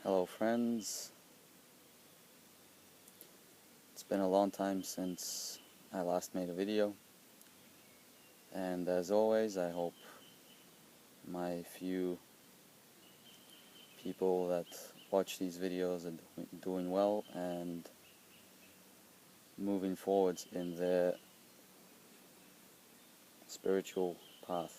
Hello friends, it's been a long time since I last made a video, and as always I hope my few people that watch these videos are doing well and moving forwards in their spiritual path.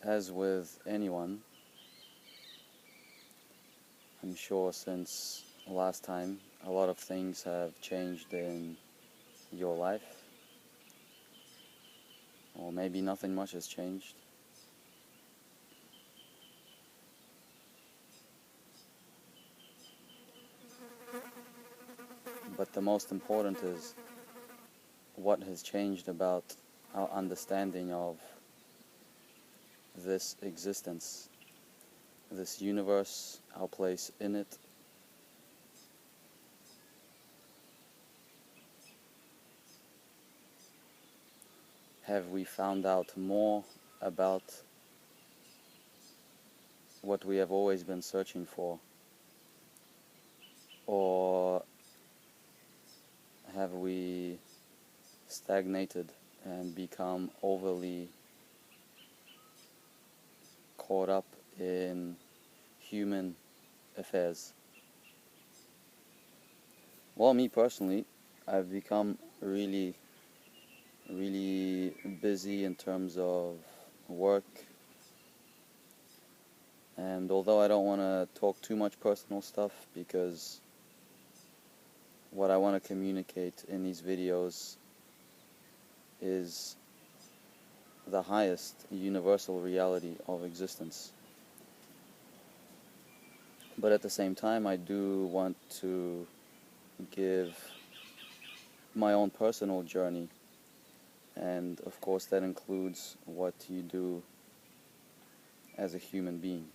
As with anyone, I'm sure since last time a lot of things have changed in your life, or maybe nothing much has changed. But the most important is what has changed about our understanding of this existence, this universe, our place in it. Have we found out more about what we have always been searching for? Or have we stagnated and become overly caught up in human affairs? Well, me personally, I've become really busy in terms of work, and although I don't want to talk too much personal stuff, because what I want to communicate in these videos is the highest universal reality of existence. But at the same time, I do want to give my own personal journey, and of course that includes what you do as a human being.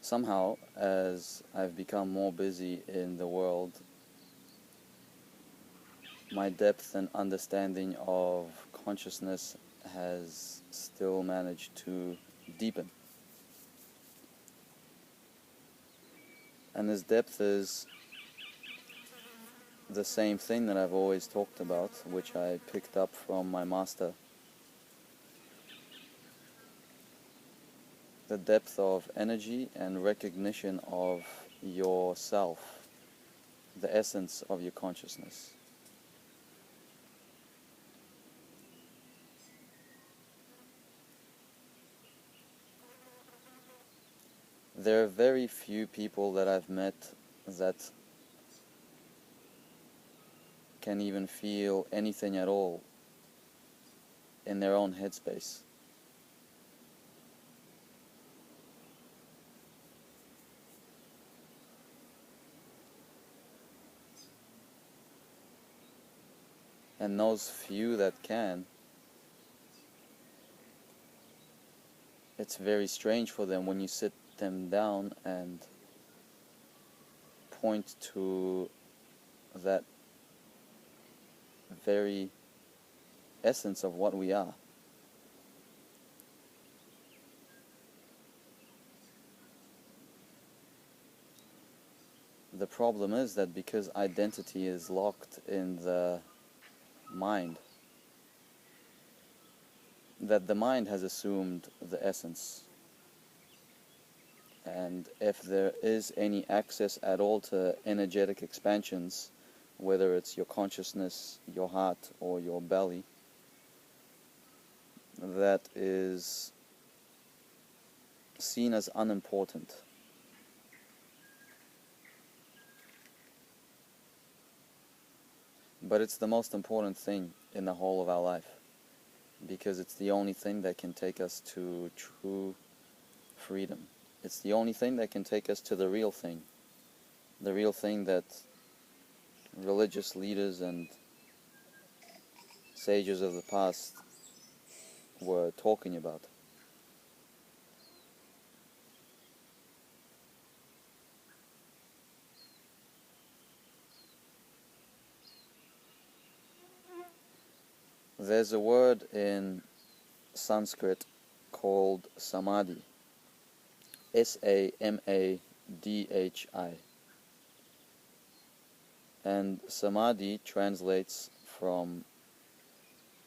Somehow, as I've become more busy in the world, my depth and understanding of consciousness has still managed to deepen. And this depth is the same thing that I've always talked about, which I picked up from my master. The depth of energy and recognition of yourself, the essence of your consciousness. There are very few people that I've met that can even feel anything at all in their own headspace. And those few that can, it's very strange for them when you sit them down and point to that very essence of what we are. The problem is that because identity is locked in the mind, that the mind has assumed the essence. And if there is any access at all to energetic expansions, whether it's your consciousness, your heart, or your belly, that is seen as unimportant. But it's the most important thing in the whole of our life, because it's the only thing that can take us to true freedom. It's the only thing that can take us to the real thing that religious leaders and sages of the past were talking about. There's a word in Sanskrit called samadhi, Samadhi, and samadhi translates from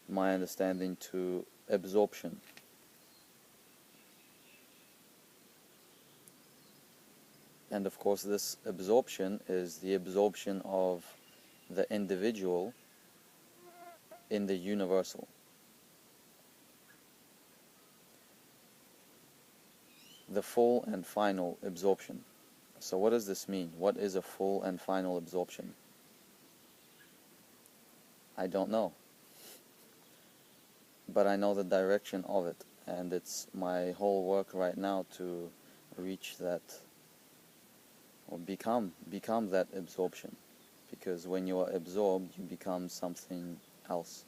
my understanding to absorption. And of course this absorption is the absorption of the individual in the universal. The full and final absorption. So what does this mean? What is a full and final absorption? I don't know. But I know the direction of it, and it's my whole work right now to reach that, or become that absorption. Because when you are absorbed, you become something else.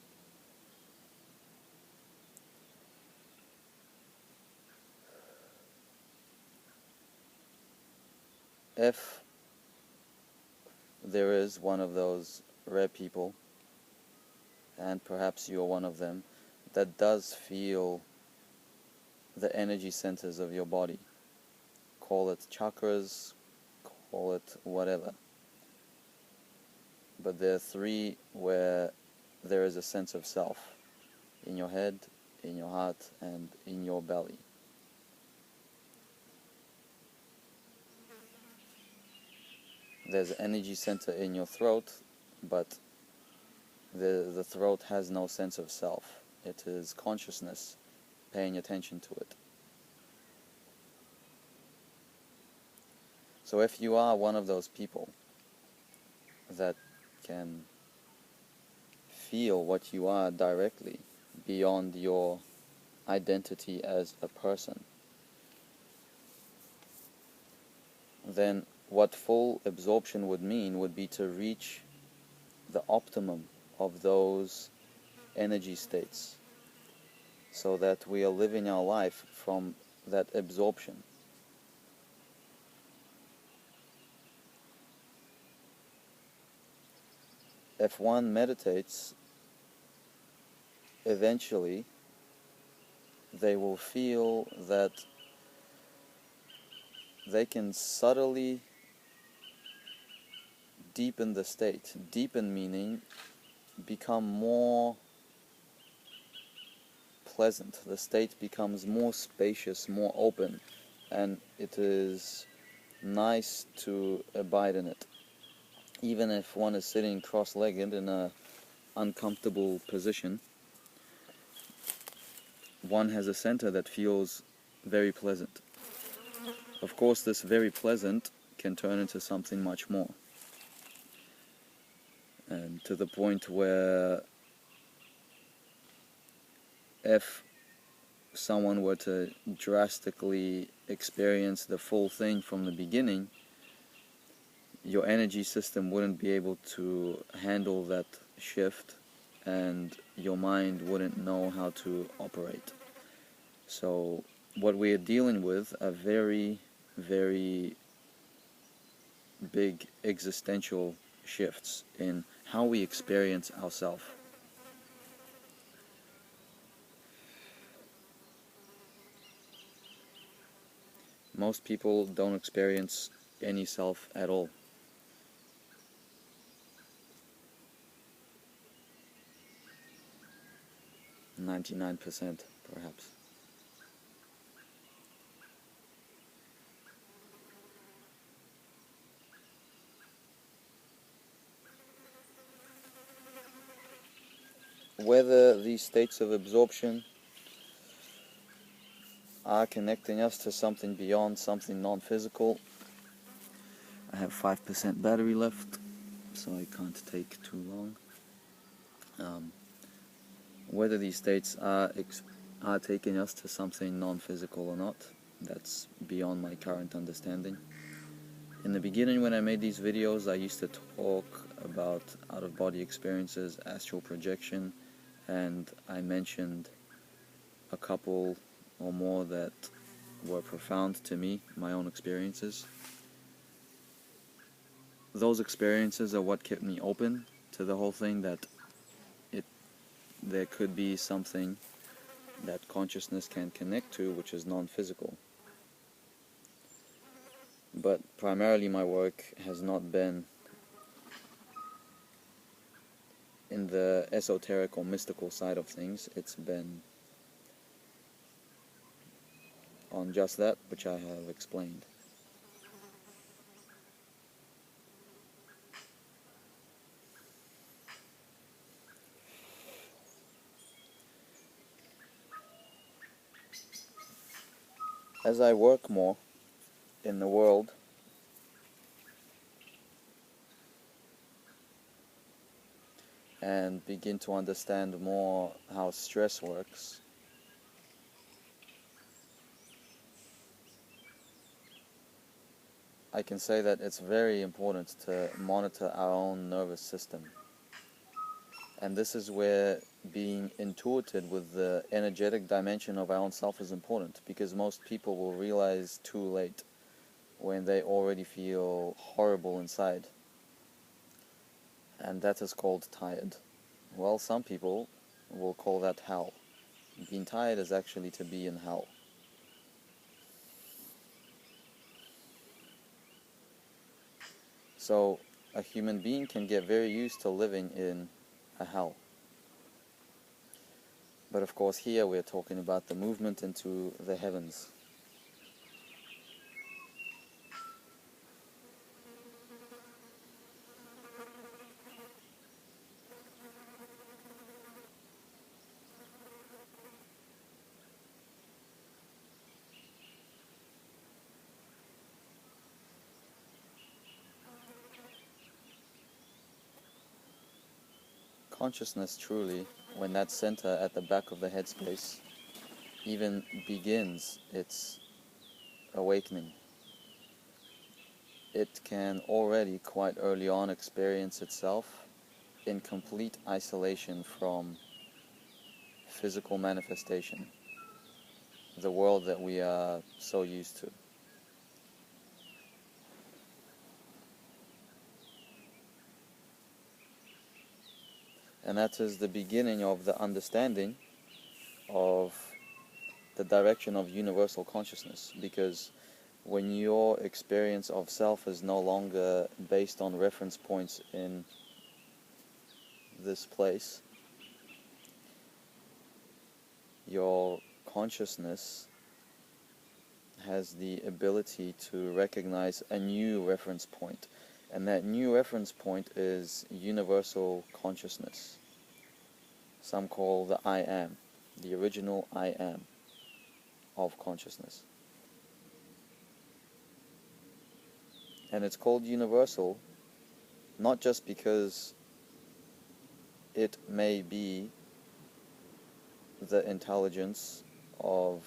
If there is one of those rare people, and perhaps you're one of them, that does feel the energy centers of your body, call it chakras, call it whatever, but there are three where there is a sense of self, in your head, in your heart, and in your belly. There's an energy center in your throat, but the throat has no sense of self. It is consciousness paying attention to it. So if you are one of those people that can feel what you are directly beyond your identity as a person, then what full absorption would mean would be to reach the optimum of those energy states, so that we are living our life from that absorption. If one meditates, eventually they will feel that they can subtly deepen the state. Deepen meaning become more pleasant. The state becomes more spacious, more open, and it is nice to abide in it. Even if one is sitting cross-legged in an uncomfortable position, one has a center that feels very pleasant. Of course, this very pleasant can turn into something much more. And to the point where if someone were to drastically experience the full thing from the beginning, your energy system wouldn't be able to handle that shift, and your mind wouldn't know how to operate. So what we are dealing with are very, very big existential shifts in how we experience ourselves. Most people don't experience any self at all. %, perhaps. Whether these states of absorption are connecting us to something beyond, something non-physical. I have 5% battery left, so I can't take too long. Whether these states are taking us to something non-physical or not, that's beyond my current understanding. In the beginning, when I made these videos, I used to talk about out-of-body experiences, astral projection, and I mentioned a couple or more that were profound to me, my own experiences. Those experiences are what kept me open to the whole thing, that there could be something that consciousness can connect to, which is non-physical. But primarily my work has not been in the esoteric or mystical side of things. It's been on just that which I have explained. As I work more in the world, and begin to understand more how stress works, I can say that it's very important to monitor our own nervous system. And this is where being intuited with the energetic dimension of our own self is important, because most people will realize too late, when they already feel horrible inside. And that is called tired. Well, some people will call that hell. Being tired is actually to be in hell. So a human being can get very used to living in a hell. But of course here we're talking about the movement into the heavens. Consciousness truly, when that center at the back of the headspace even begins its awakening, it can already quite early on experience itself in complete isolation from physical manifestation, the world that we are so used to. And that is the beginning of the understanding of the direction of universal consciousness, because when your experience of self is no longer based on reference points in this place, your consciousness has the ability to recognize a new reference point, and that new reference point is universal consciousness. Some call the I Am, the original I Am of consciousness. And it's called universal not just because it may be the intelligence of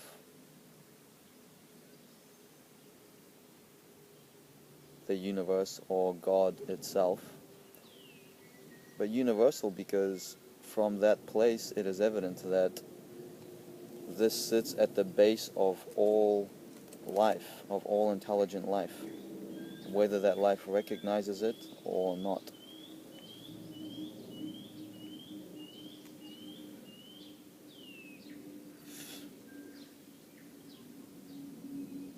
the universe or God itself, but universal because from that place it is evident that this sits at the base of all life, of all intelligent life, whether that life recognizes it or not.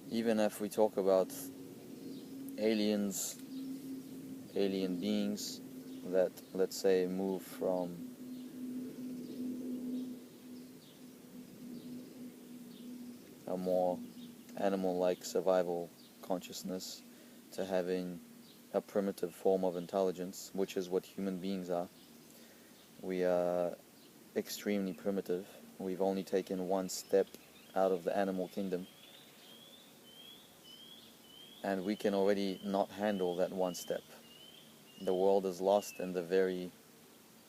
Even if we talk about aliens, alien beings that, let's say, move from a more animal-like survival consciousness to having a primitive form of intelligence, which is what human beings are. We are extremely primitive. We've only taken one step out of the animal kingdom, and we can already not handle that one step. The world is lost in the very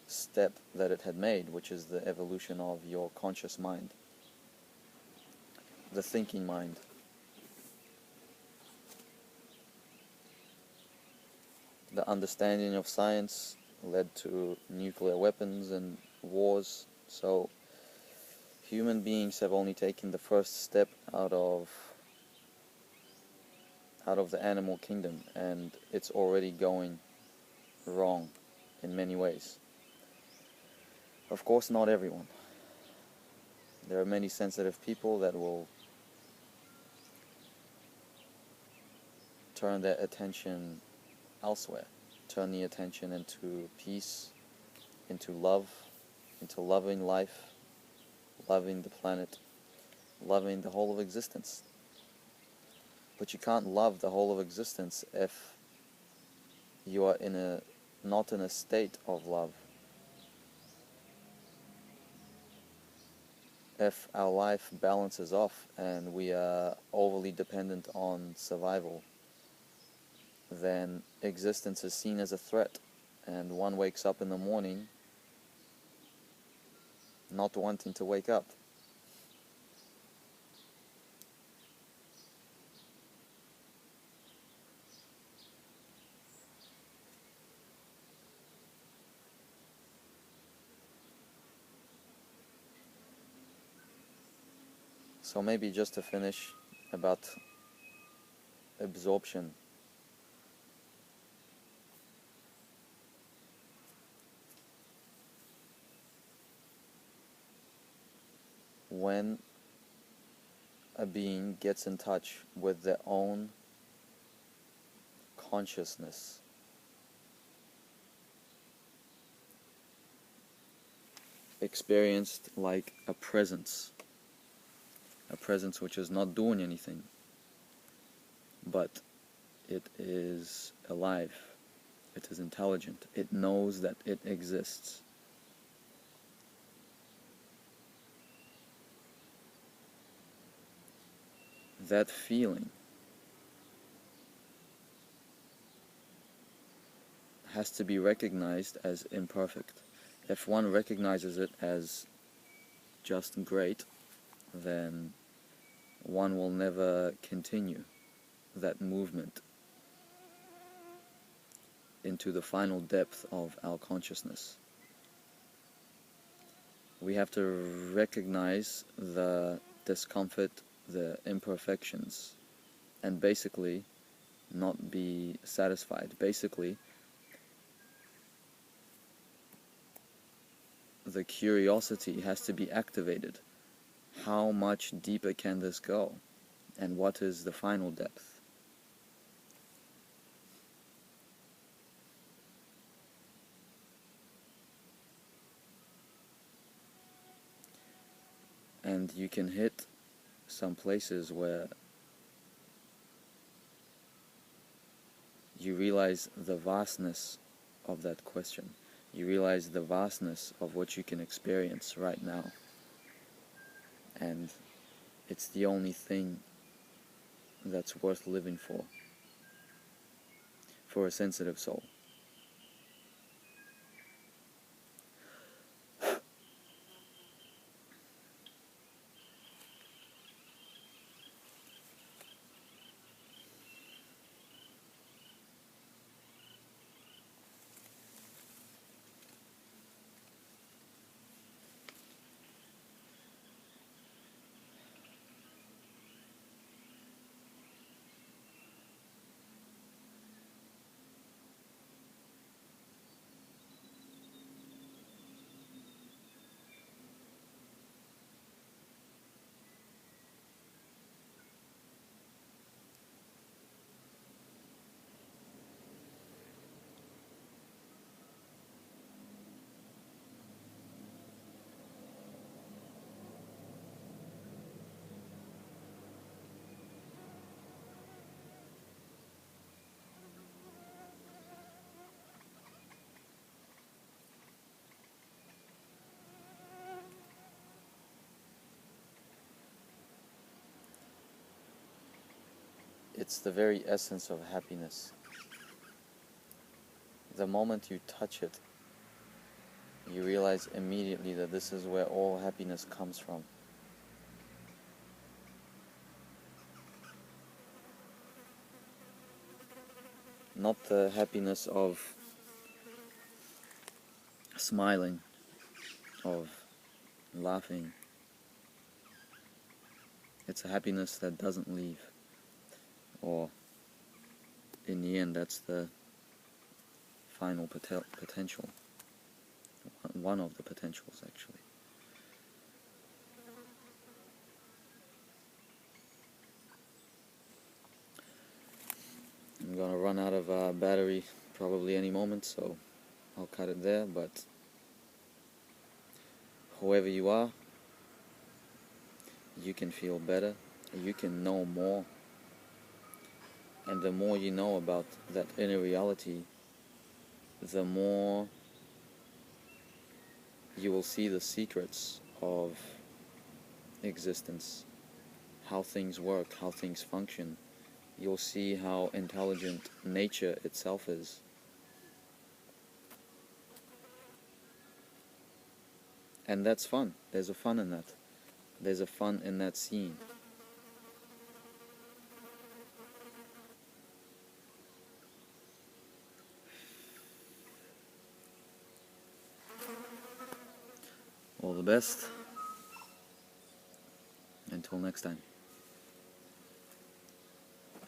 step that it had made, which is the evolution of your conscious mind, the thinking mind. the understanding of science led to nuclear weapons and wars. So human beings have only taken the first step out of the animal kingdom, and it's already going wrong in many ways. Of course, not everyone. There are many sensitive people that will turn their attention elsewhere, turn the attention into peace, into love, into loving life, loving the planet, loving the whole of existence. But you can't love the whole of existence if you are not in a state of love. If our life balances off and we are overly dependent on survival, then existence is seen as a threat, and one wakes up in the morning not wanting to wake up. So maybe just to finish about absorption. When a being gets in touch with their own consciousness, experienced like a presence which is not doing anything, but it is alive, it is intelligent, it knows that it exists. That feeling has to be recognized as imperfect. If one recognizes it as just great, then one will never continue that movement into the final depth of our consciousness. We have to recognize the discomfort, the imperfections, and basically not be satisfied. Basically, the curiosity has to be activated. How much deeper can this go? And what is the final depth? And you can hit some places where you realize the vastness of that question. You realize the vastness of what you can experience right now. And it's the only thing that's worth living for a sensitive soul. It's the very essence of happiness. The moment you touch it, you realize immediately that this is where all happiness comes from. not the happiness of smiling, of laughing. It's a happiness that doesn't leave, or in the end that's the final potential, one of the potentials actually. I'm gonna run out of battery probably any moment, so I'll cut it there, but whoever you are, you can feel better, you can know more, and the more you know about that inner reality, the more you will see the secrets of existence, how things work, how things function. You'll see how intelligent nature itself is. And that's fun. There's a fun in that. There's a fun in that scene. All the best. Until next time.